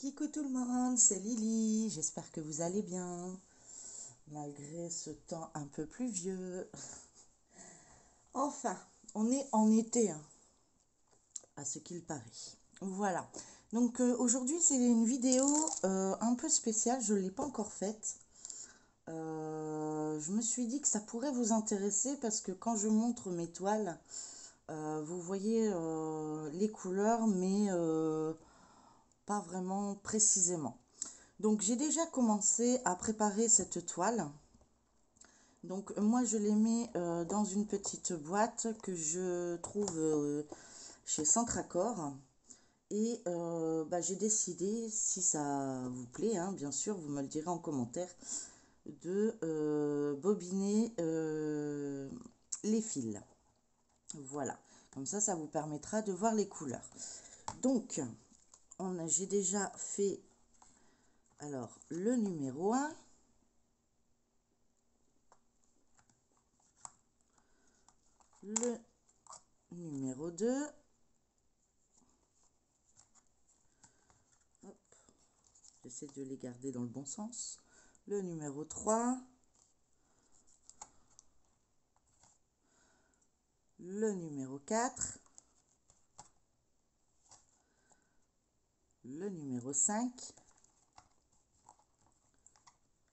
Coucou tout le monde, c'est Lily, j'espère que vous allez bien, malgré ce temps un peu pluvieux. Enfin, on est en été, hein, à ce qu'il paraît. Voilà, donc aujourd'hui c'est une vidéo un peu spéciale, je ne l'ai pas encore faite. Je me suis dit que ça pourrait vous intéresser parce que quand je montre mes toiles, vous voyez les couleurs, mais pas vraiment précisément. Donc j'ai déjà commencé à préparer cette toile. Donc moi je les mets dans une petite boîte que je trouve chez Centracor. Et j'ai décidé, si ça vous plaît, hein, bien sûr, vous me le direz en commentaire, de bobiner les fils. Voilà, comme ça vous permettra de voir les couleurs. Donc, j'ai déjà fait alors le numéro 1. Le numéro 2. Hop, j'essaie de les garder dans le bon sens. Le numéro 3. Le numéro 4. Le numéro 5.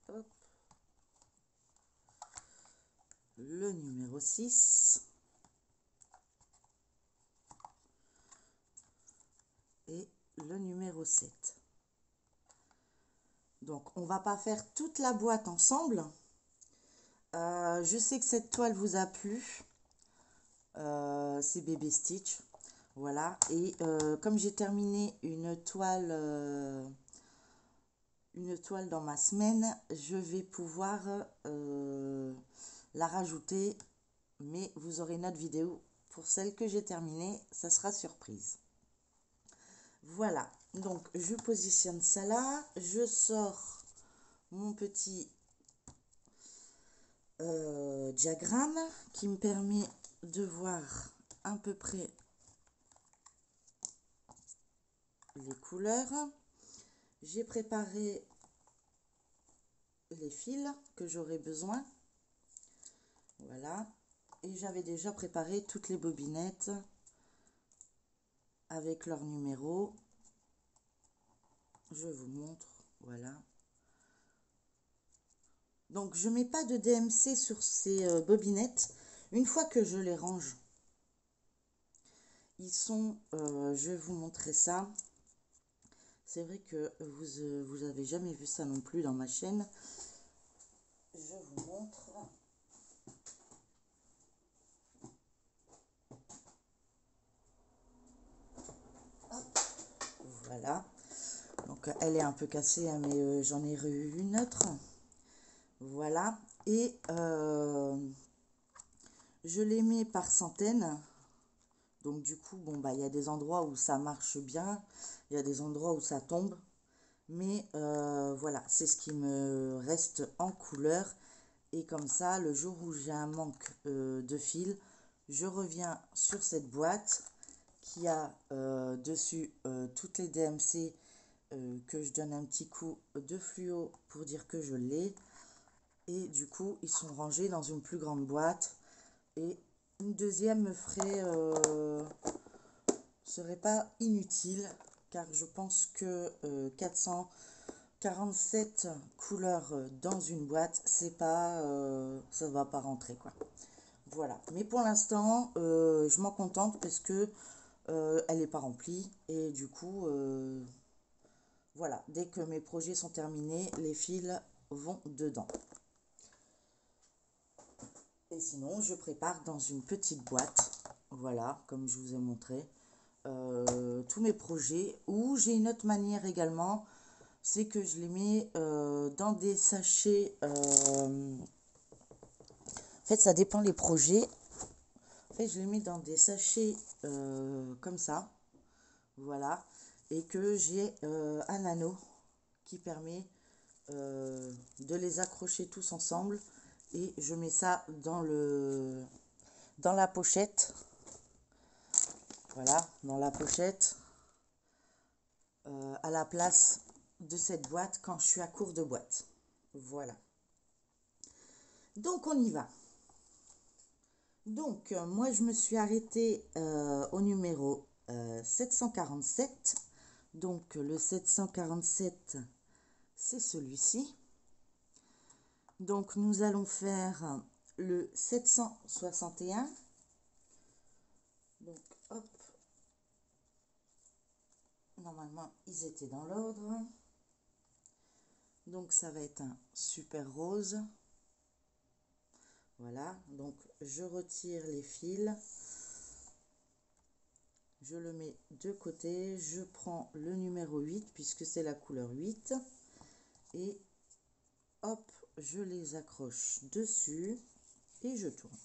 Hop. Le numéro 6. Et le numéro 7. Donc, on va pas faire toute la boîte ensemble. Je sais que cette toile vous a plu. C'est Bébé Stitch. Voilà. Et comme j'ai terminé une toile dans ma semaine, je vais pouvoir la rajouter. Mais vous aurez une autre vidéo pour celle que j'ai terminée. Ça sera surprise. Voilà, donc je positionne ça là, je sors mon petit diagramme qui me permet de voir à peu près les couleurs. J'ai préparé les fils que j'aurai besoin, voilà, et j'avais déjà préparé toutes les bobinettes avec leur numéro. Je vous montre, voilà. Donc, je ne mets pas de DMC sur ces bobinettes. Une fois que je les range, ils sont, je vais vous montrer ça. C'est vrai que vous avez jamais vu ça non plus dans ma chaîne. Je vous montre. Hop, voilà. Donc, elle est un peu cassée, hein, mais j'en ai eu une autre. Voilà. Et je les mets par centaines. Donc du coup, bon, il y a des endroits où ça marche bien, il y a des endroits où ça tombe. Mais voilà, c'est ce qui me reste en couleur. Et comme ça, le jour où j'ai un manque de fil, je reviens sur cette boîte qui a dessus toutes les DMC que je donne un petit coup de fluo pour dire que je l'ai. Et du coup, ils sont rangés dans une plus grande boîte. Et une deuxième me ferait serait pas inutile car je pense que 447 couleurs dans une boîte, c'est pas ça va pas rentrer quoi. Voilà, mais pour l'instant je m'en contente parce que elle n'est pas remplie et du coup voilà, dès que mes projets sont terminés, les fils vont dedans. Et sinon, je prépare dans une petite boîte, voilà, comme je vous ai montré, tous mes projets. Ou j'ai une autre manière également, c'est que je les mets dans des sachets. En fait, ça dépend les projets. En fait, je les mets dans des sachets comme ça, voilà, et que j'ai un anneau qui permet de les accrocher tous ensemble. Et je mets ça dans la pochette. Voilà, dans la pochette à la place de cette boîte quand je suis à court de boîte. Voilà. Donc, on y va. Donc, moi, je me suis arrêtée au numéro 747. Donc, le 747, c'est celui-ci. Donc, nous allons faire le 761. Donc, hop. Normalement, ils étaient dans l'ordre. Donc, ça va être un super rose. Voilà. Donc, je retire les fils. Je le mets de côté. Je prends le numéro 8 puisque c'est la couleur 8. Et hop, je les accroche dessus et je tourne.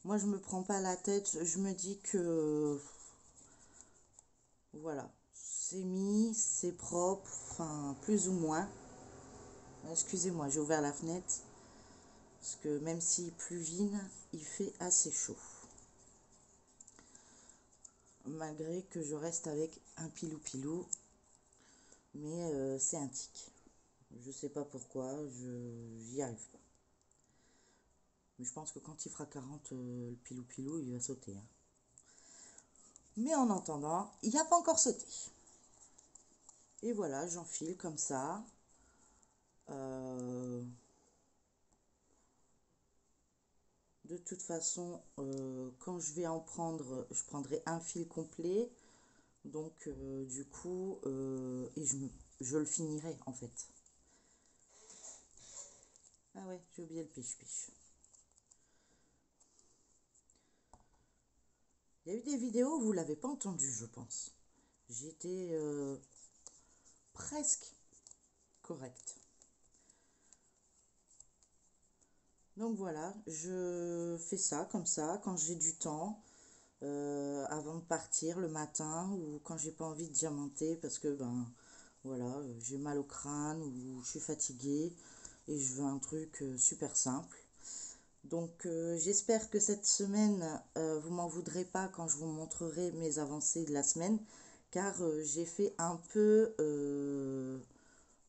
Moi, je me prends pas la tête. Je me dis que voilà, c'est mis, c'est propre, enfin plus ou moins. Excusez-moi, j'ai ouvert la fenêtre parce que même s'il pluvine, il fait assez chaud. Malgré que je reste avec un pilou-pilou, mais c'est un tic. Je sais pas pourquoi, j'y arrive pas. Mais je pense que quand il fera 40, le pilou-pilou, il va sauter. Hein. Mais en attendant, il n'a pas encore sauté. Et voilà, j'enfile comme ça. De toute façon, quand je vais en prendre, je prendrai un fil complet. Donc, du coup, et je le finirai en fait. Ah ouais, j'ai oublié le piche-piche. Il y a eu des vidéos où vous ne l'avez pas entendu, je pense. J'étais presque correcte. Donc voilà, je fais ça comme ça quand j'ai du temps, avant de partir le matin ou quand j'ai pas envie de diamanter parce que ben voilà, j'ai mal au crâne ou je suis fatiguée et je veux un truc super simple. Donc j'espère que cette semaine, vous m'en voudrez pas quand je vous montrerai mes avancées de la semaine, car j'ai fait un peu,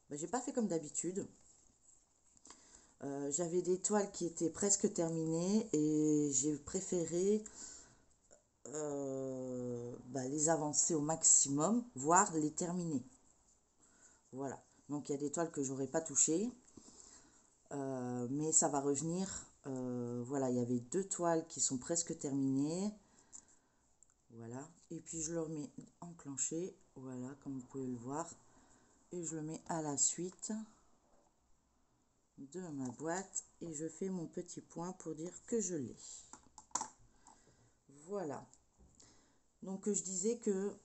ben, j'ai pas fait comme d'habitude. J'avais des toiles qui étaient presque terminées et j'ai préféré bah, les avancer au maximum, voire les terminer. Voilà. Donc il y a des toiles que j'aurais pas touchées, mais ça va revenir. Voilà, il y avait 2 toiles qui sont presque terminées. Voilà. Et puis je le remets enclenché. Voilà, comme vous pouvez le voir. Et je le mets à la suite de ma boîte. Et je fais mon petit point pour dire que je l'ai. Voilà. Donc je disais que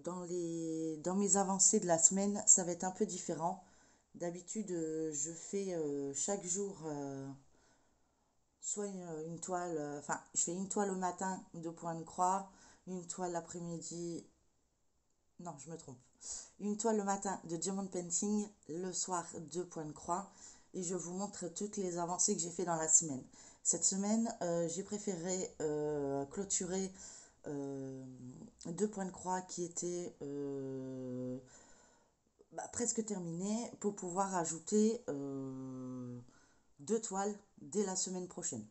dans mes avancées de la semaine, ça va être un peu différent. D'habitude, je fais chaque jour soit une toile, enfin, je fais une toile au matin, 2 points de croix, une toile l'après-midi, non, je me trompe, une toile le matin de diamond painting, le soir 2 points de croix, et je vous montre toutes les avancées que j'ai fait dans la semaine. Cette semaine, j'ai préféré clôturer 2 points de croix qui étaient bah, presque terminés pour pouvoir ajouter 2 toiles dès la semaine prochaine.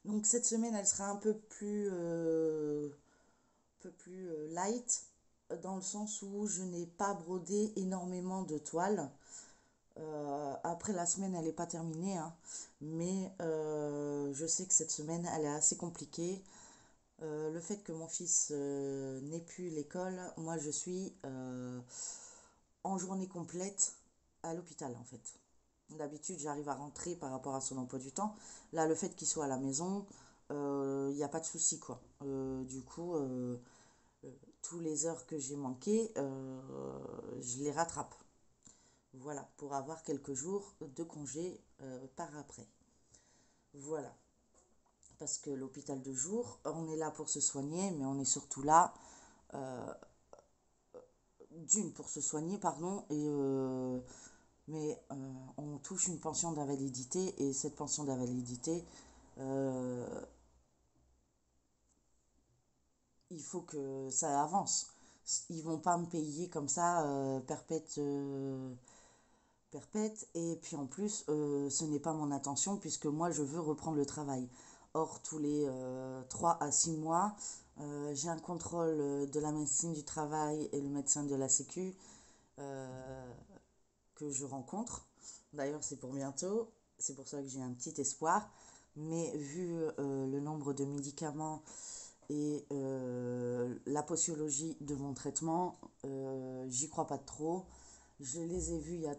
Donc cette semaine, elle sera un peu plus light, dans le sens où je n'ai pas brodé énormément de toiles. Après la semaine, elle n'est pas terminée, hein, mais je sais que cette semaine, elle est assez compliquée. Le fait que mon fils n'ait plus l'école, moi je suis en journée complète à l'hôpital en fait. D'habitude, j'arrive à rentrer par rapport à son emploi du temps. Là, le fait qu'il soit à la maison, il n'y a pas de souci quoi. Du coup, tous les heures que j'ai manquées, je les rattrape. Voilà, pour avoir quelques jours de congé par après. Voilà. Parce que l'hôpital de jour, on est là pour se soigner, mais on est surtout là, d'une, pour se soigner, pardon, mais on touche une pension d'invalidité, et cette pension d'invalidité, il faut que ça avance. Ils vont pas me payer comme ça perpète, perpète. Et puis en plus, ce n'est pas mon intention puisque moi, je veux reprendre le travail. Or, tous les 3 à 6 mois, j'ai un contrôle de la médecine du travail et le médecin de la Sécu euh, que je rencontre. D'ailleurs, c'est pour bientôt. C'est pour ça que j'ai un petit espoir. Mais vu le nombre de médicaments et la posologie de mon traitement, j'y crois pas trop. Je les ai vus il y a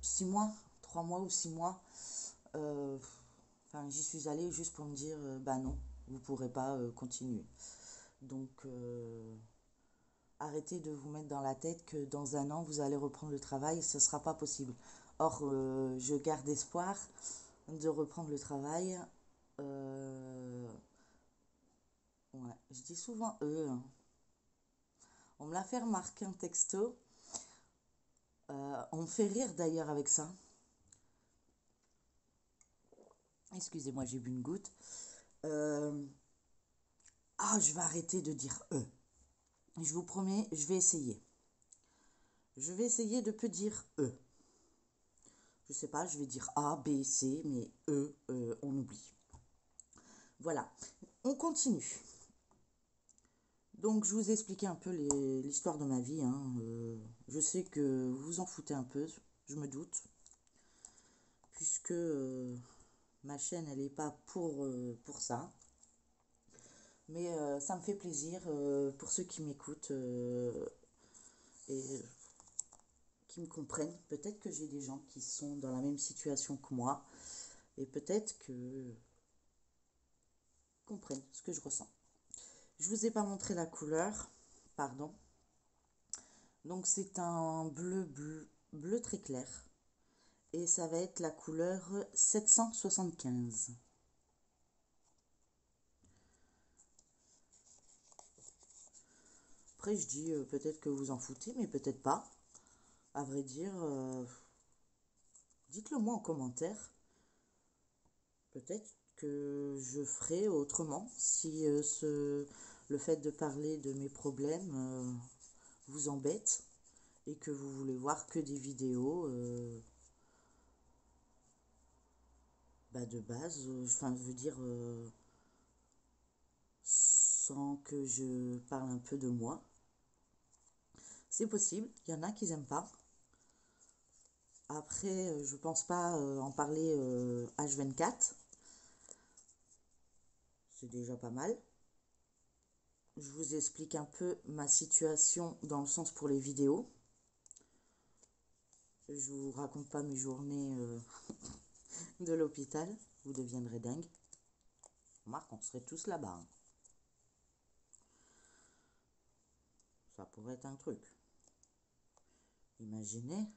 6 mois, 3 mois ou 6 mois. Euh, Enfin, j'y suis allée juste pour me dire, bah non, vous pourrez pas continuer. Donc, arrêtez de vous mettre dans la tête que dans un an, vous allez reprendre le travail, ce ne sera pas possible. Or, je garde espoir de reprendre le travail. Ouais, je dis souvent eux, hein. On me l'a fait remarquer un texto. On me fait rire d'ailleurs avec ça. Excusez-moi, j'ai bu une goutte. Euh, ah, je vais arrêter de dire eux. Je vous promets, je vais essayer. Je vais essayer de peu dire eux. Je sais pas, je vais dire A, B, C, mais eux, on oublie. Voilà, on continue. Donc, je vous ai expliqué un peu l'histoire de ma vie, hein. Je sais que vous vous en foutez un peu, je me doute, puisque ma chaîne, elle n'est pas pour ça. Mais ça me fait plaisir pour ceux qui m'écoutent et qui me comprennent. Peut-être que j'ai des gens qui sont dans la même situation que moi et peut-être que comprennent ce que je ressens. Je vous ai pas montré la couleur, pardon. Donc c'est un bleu très clair et ça va être la couleur 775. Après je dis peut-être que vous en foutez, mais peut-être pas. À vrai dire, dites-le moi en commentaire. Peut-être que je ferai autrement si le fait de parler de mes problèmes vous embête et que vous voulez voir que des vidéos bah, de base, enfin je veux dire sans que je parle un peu de moi. C'est possible, il y en a qui n'aiment pas. Après, je pense pas en parler H24. C'est déjà pas mal. Je vous explique un peu ma situation dans le sens pour les vidéos. Je vous raconte pas mes journées de l'hôpital. Vous deviendrez dingue. Remarque, on serait tous là-bas, hein. Ça pourrait être un truc. Imaginez.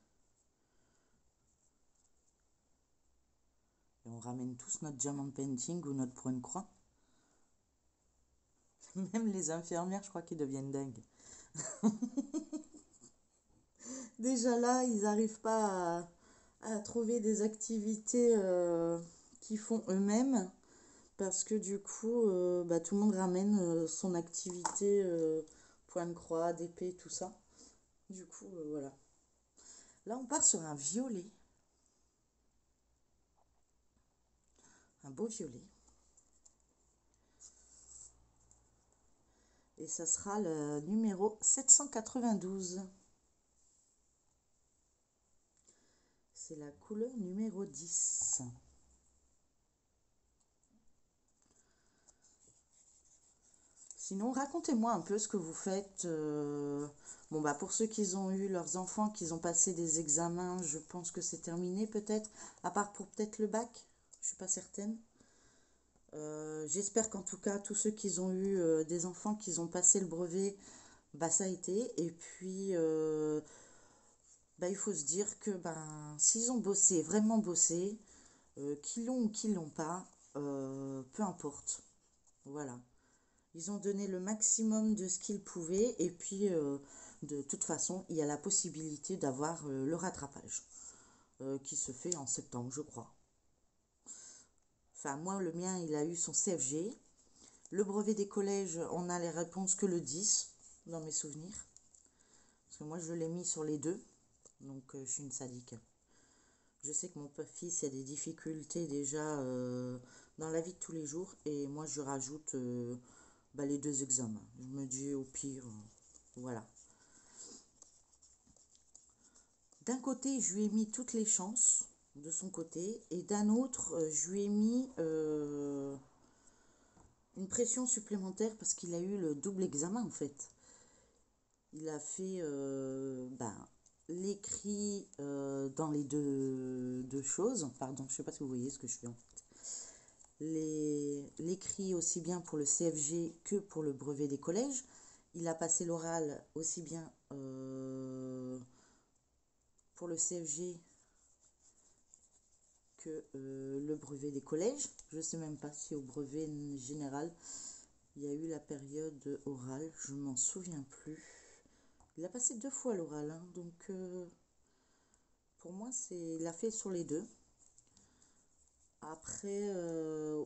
Et on ramène tous notre diamant painting ou notre point de croix. Même les infirmières, je crois qu'ils deviennent dingues. Déjà là, ils n'arrivent pas à trouver des activités qu'ils font eux-mêmes. Parce que du coup, bah, tout le monde ramène son activité point de croix, d'épée, tout ça. Du coup, voilà. Là, on part sur un violet. Un beau violet. Et ça sera le numéro 792. C'est la couleur numéro 10. Sinon, racontez-moi un peu ce que vous faites. Bon, bah, pour ceux qui ont eu leurs enfants, qui ont passé des examens, je pense que c'est terminé peut-être. À part pour peut-être le bac, je suis pas certaine. J'espère qu'en tout cas, tous ceux qui ont eu des enfants qui ont passé le brevet, bah, ça a été. Et puis, bah, il faut se dire que ben, s'ils ont bossé, vraiment bossé, qu'ils l'ont ou qu'ils l'ont pas, peu importe. Voilà. Ils ont donné le maximum de ce qu'ils pouvaient et puis de toute façon, il y a la possibilité d'avoir le rattrapage qui se fait en septembre, je crois. Enfin, moi, le mien, il a eu son CFG. Le brevet des collèges, on a les réponses que le 10. dans mes souvenirs. Parce que moi, je l'ai mis sur les deux. Donc, je suis une sadique. Je sais que mon fils a des difficultés déjà dans la vie de tous les jours. Et moi, je rajoute les deux examens. Je me dis au pire, voilà. D'un côté, je lui ai mis toutes les chances de son côté. Et d'un autre, je lui ai mis une pression supplémentaire parce qu'il a eu le double examen en fait. Il a fait l'écrit dans les deux choses. Pardon, je ne sais pas si vous voyez ce que je fais en fait. L'écrit aussi bien pour le CFG que pour le brevet des collèges. Il a passé l'oral aussi bien pour le CFG que le brevet des collèges. Je ne sais même pas si au brevet général, il y a eu la période orale. Je ne m'en souviens plus. Il a passé 2 fois l'oral, hein, donc pour moi, il a fait sur les deux. Après,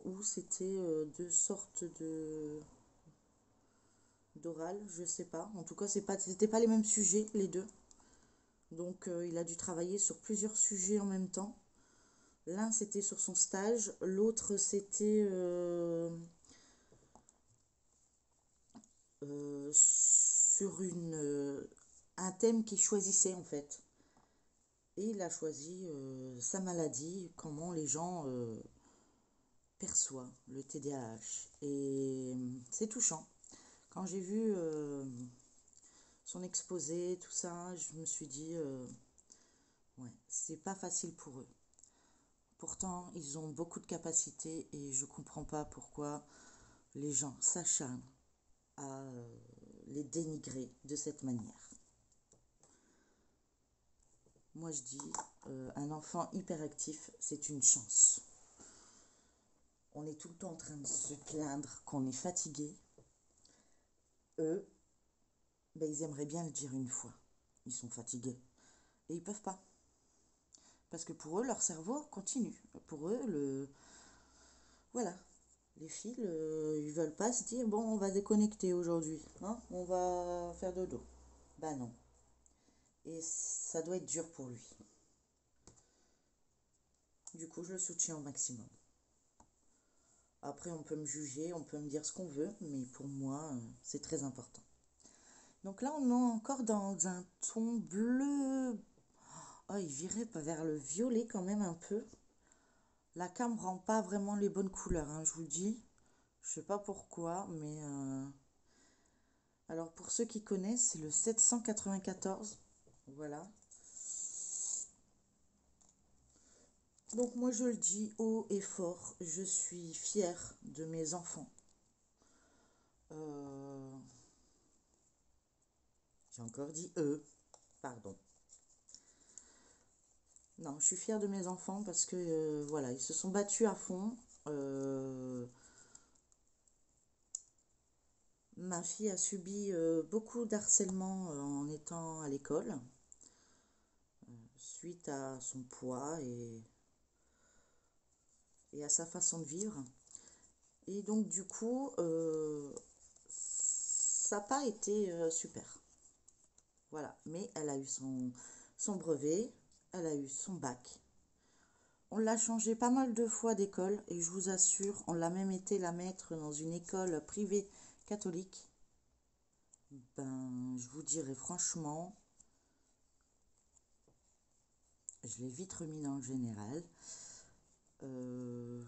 où c'était 2 sortes d'oral, je sais pas. En tout cas, c'était pas les mêmes sujets, les deux. Donc, il a dû travailler sur plusieurs sujets en même temps. L'un, c'était sur son stage. L'autre, c'était sur un thème qu'il choisissait, en fait. Et il a choisi sa maladie, comment les gens perçoivent le TDAH. Et c'est touchant. Quand j'ai vu son exposé, tout ça, je me suis dit, ouais, c'est pas facile pour eux. Pourtant, ils ont beaucoup de capacités et je comprends pas pourquoi les gens s'acharnent à les dénigrer de cette manière. Moi, je dis, un enfant hyperactif, c'est une chance. On est tout le temps en train de se plaindre qu'on est fatigué. Eux, ils aimeraient bien le dire une fois. Ils sont fatigués. Et ils peuvent pas. Parce que pour eux, leur cerveau continue. Pour eux, voilà. Les fils, ils veulent pas se dire, bon, on va déconnecter aujourd'hui. Hein, on va faire dodo. Bah non. Et ça doit être dur pour lui. Du coup, je le soutiens au maximum. Après, on peut me juger, on peut me dire ce qu'on veut, mais pour moi, c'est très important. Donc là, on est encore dans un ton bleu. Oh, il virait vers le violet quand même un peu. La cam rend pas vraiment les bonnes couleurs, hein, je vous le dis. Je sais pas pourquoi, mais... Alors, pour ceux qui connaissent, c'est le 794. Voilà. Donc, moi, je le dis haut et fort. Je suis fière de mes enfants. J'ai encore dit eux. Pardon. Non, je suis fière de mes enfants parce que, voilà, ils se sont battus à fond. Ma fille a subi beaucoup d'harcèlement en étant à l'école, suite à son poids et à sa façon de vivre. Et donc du coup, ça n'a pas été super. Voilà, mais elle a eu son brevet, elle a eu son bac. On l'a changé pas mal de fois d'école et je vous assure, on l'a même été la mettre dans une école privée catholique. Ben, je vous dirais franchement, je l'ai vite remis dans le général. Elle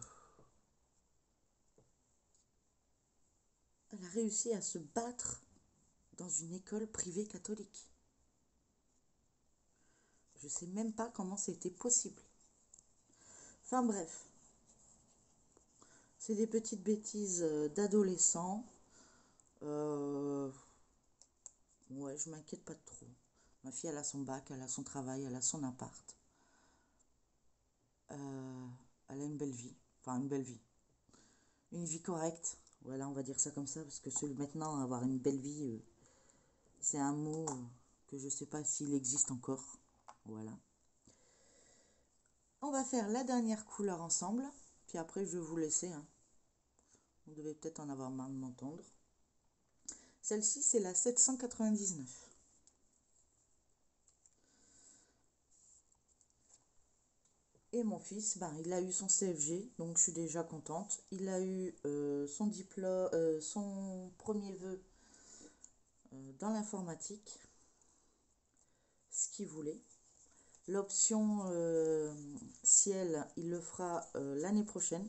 a réussi à se battre dans une école privée catholique. Je sais même pas comment c'était possible. Enfin bref, c'est des petites bêtises d'adolescents. Ouais, je m'inquiète pas trop. Ma fille, elle a son bac, elle a son travail, elle a son appart. Elle a une belle vie. Enfin, une belle vie. Une vie correcte. Voilà, on va dire ça comme ça, parce que maintenant, avoir une belle vie, c'est un mot que je sais pas s'il existe encore. Voilà. On va faire la dernière couleur ensemble, puis après je vais vous laisser, hein. Vous devez peut-être en avoir marre de m'entendre. Celle-ci, c'est la 799. Et mon fils, ben, il a eu son CFG, donc je suis déjà contente. Il a eu son diplôme, son premier vœu dans l'informatique, ce qu'il voulait. L'option ciel, il le fera l'année prochaine.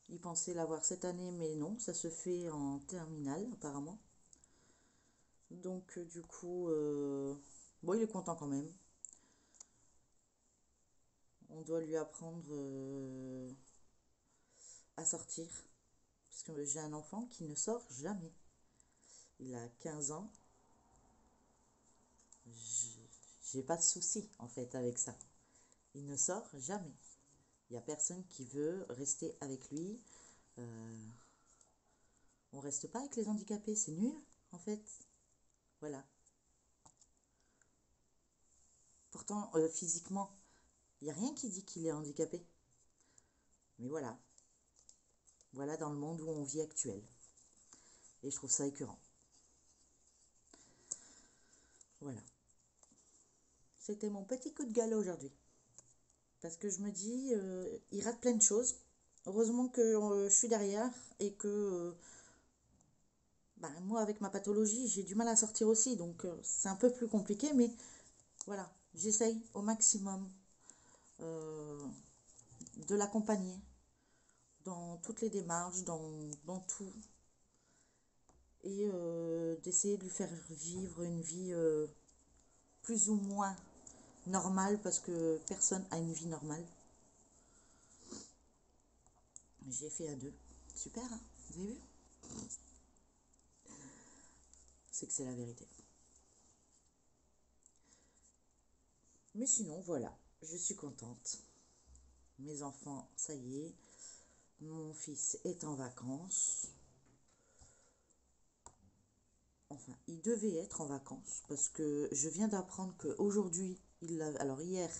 Il pensait l'avoir cette année, mais non, ça se fait en terminale apparemment. Donc du coup, bon, il est content quand même. On doit lui apprendre à sortir. Parce que j'ai un enfant qui ne sort jamais. Il a 15 ans. J'ai pas de souci en fait avec ça. Il ne sort jamais. Il n'y a personne qui veut rester avec lui. On reste pas avec les handicapés, c'est nul en fait. Voilà. Pourtant, physiquement, il n'y a rien qui dit qu'il est handicapé. Mais voilà. Voilà dans le monde où on vit actuel. Et je trouve ça écœurant. Voilà. C'était mon petit coup de gueule aujourd'hui. Parce que je me dis, il rate plein de choses. Heureusement que je suis derrière et que bah, moi, avec ma pathologie, j'ai du mal à sortir aussi. Donc, c'est un peu plus compliqué. Mais voilà, j'essaye au maximum euh, de l'accompagner dans toutes les démarches, dans tout. Et d'essayer de lui faire vivre une vie plus ou moins normale. Parce que personne a une vie normale. J'ai fait à deux. Super, hein, vous avez vu? C'est que c'est la vérité. Mais sinon, voilà, je suis contente. Mes enfants, ça y est. Mon fils est en vacances. Enfin, il devait être en vacances parce que je viens d'apprendre qu'aujourd'hui, alors hier,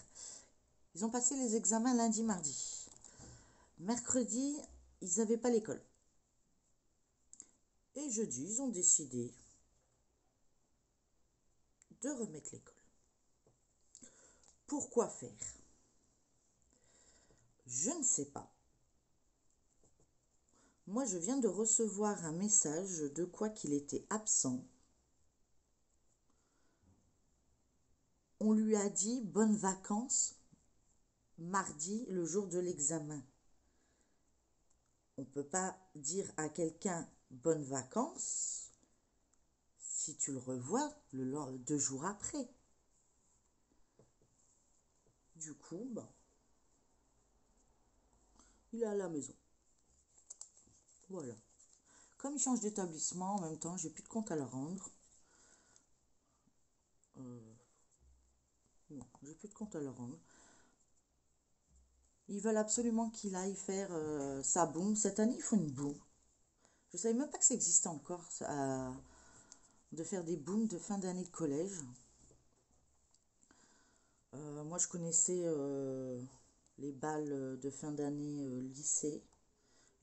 ils ont passé les examens lundi, mardi. Mercredi, ils n'avaient pas l'école. Et jeudi, ils ont décidé de remettre l'école. Pourquoi faire? Je ne sais pas. Moi, je viens de recevoir un message de quoi qu'il était absent. On lui a dit bonnes vacances mardi, le jour de l'examen. On ne peut pas dire à quelqu'un bonnes vacances si tu le revois 2 jours après. Du coup, bah, il est à la maison. Voilà. Comme il change d'établissement, en même temps, j'ai plus de compte à leur rendre. Non, j'ai plus de compte à leur rendre. Ils veulent absolument qu'il aille faire sa boum. Cette année, il faut une boum. Je savais même pas que ça existait encore, de faire des booms de fin d'année de collège. Moi, je connaissais les balles de fin d'année lycée.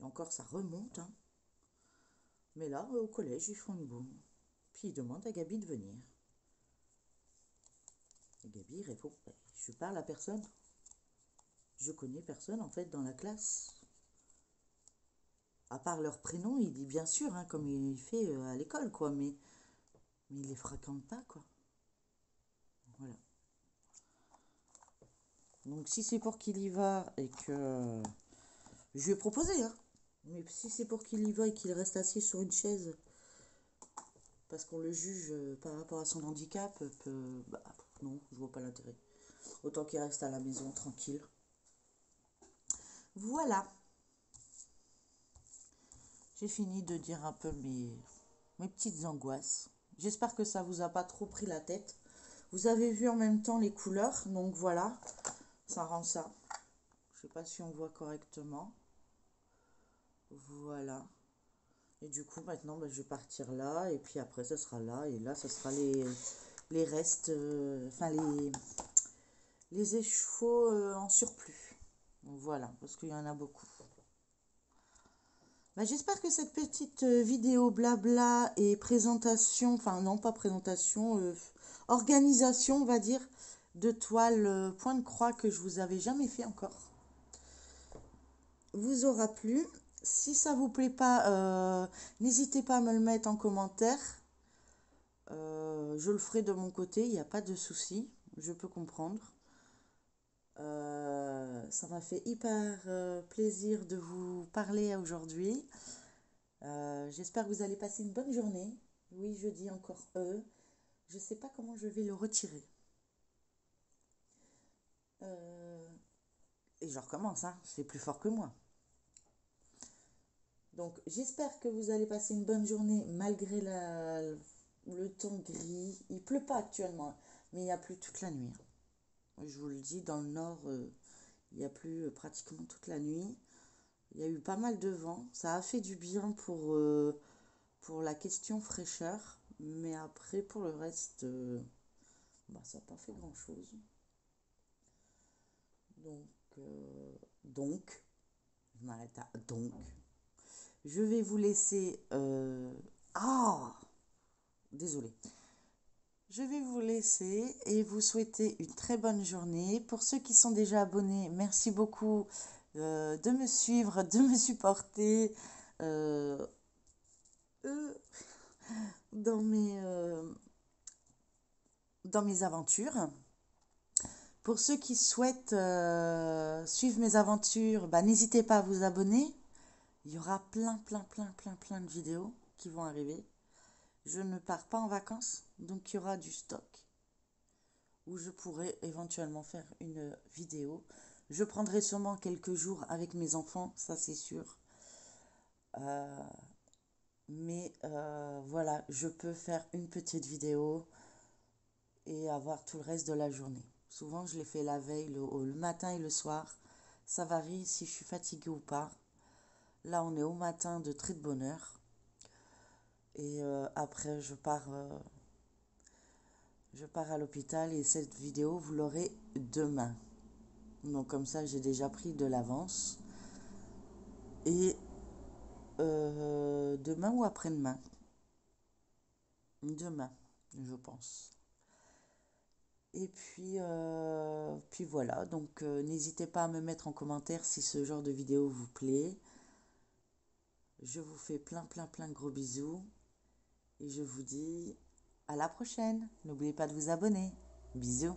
Et encore, ça remonte, hein. Mais là, au collège, ils font une boum. Puis ils demandent à Gabi de venir. Et Gabi répond, je parle à personne. Je connais personne, en fait, dans la classe. À part leur prénom, il dit bien sûr, hein, comme il fait à l'école, quoi. Mais il les fréquente pas, quoi. Voilà. Donc si c'est pour qu'il y va et que... Je lui ai proposé, hein. Mais si c'est pour qu'il y va et qu'il reste assis sur une chaise parce qu'on le juge par rapport à son handicap, bah, non, je vois pas l'intérêt. Autant qu'il reste à la maison tranquille. Voilà. J'ai fini de dire un peu mes petites angoisses. J'espère que ça vous a pas trop pris la tête. Vous avez vu en même temps les couleurs, donc voilà, ça rend ça. Je sais pas si on voit correctement. Voilà. Et du coup, maintenant, bah, je vais partir là. Et puis après, ce sera là. Et là, ce sera les restes, enfin les échevaux en surplus. Donc, voilà, parce qu'il y en a beaucoup. Bah, j'espère que cette petite vidéo blabla et présentation, enfin non pas présentation, organisation on va dire, de toile point de croix que je vous avais jamais fait encore, vous aura plu. Si ça vous plaît pas, n'hésitez pas à me le mettre en commentaire. Je le ferai de mon côté, il n'y a pas de souci, je peux comprendre. Ça m'a fait hyper plaisir de vous parler aujourd'hui. J'espère que vous allez passer une bonne journée. Oui, je dis encore Je ne sais pas comment je vais le retirer. Euh, et je recommence, hein, c'est plus fort que moi. Donc, j'espère que vous allez passer une bonne journée malgré le temps gris. Il pleut pas actuellement, mais il y a plu toute la nuit. Je vous le dis, dans le nord, il y a plu pratiquement toute la nuit. Il y a eu pas mal de vent. Ça a fait du bien pour la question fraîcheur. Mais après, pour le reste, bah, ça n'a pas fait grand-chose. Donc, donc, je m'arrête à donc. Je vais vous laisser. Ah, désolé. Je vais vous laisser et vous souhaiter une très bonne journée. Pour ceux qui sont déjà abonnés, merci beaucoup de me suivre, de me supporter euh, euh, dans dans mes aventures. Pour ceux qui souhaitent suivre mes aventures, bah, n'hésitez pas à vous abonner. Il y aura plein de vidéos qui vont arriver. Je ne pars pas en vacances, donc il y aura du stock où je pourrai éventuellement faire une vidéo. Je prendrai sûrement quelques jours avec mes enfants, ça c'est sûr. Euh, mais voilà, je peux faire une petite vidéo et avoir tout le reste de la journée. Souvent, je les fais la veille, le matin et le soir. Ça varie si je suis fatiguée ou pas. Là, on est au matin de très de bonne heure. Et après, je pars à l'hôpital et cette vidéo, vous l'aurez demain. Donc comme ça, j'ai déjà pris de l'avance. Et demain ou après-demain. Demain, je pense. Et puis voilà, donc n'hésitez pas à me mettre en commentaire si ce genre de vidéo vous plaît. Je vous fais plein de gros bisous. Et je vous dis à la prochaine. N'oubliez pas de vous abonner. Bisous.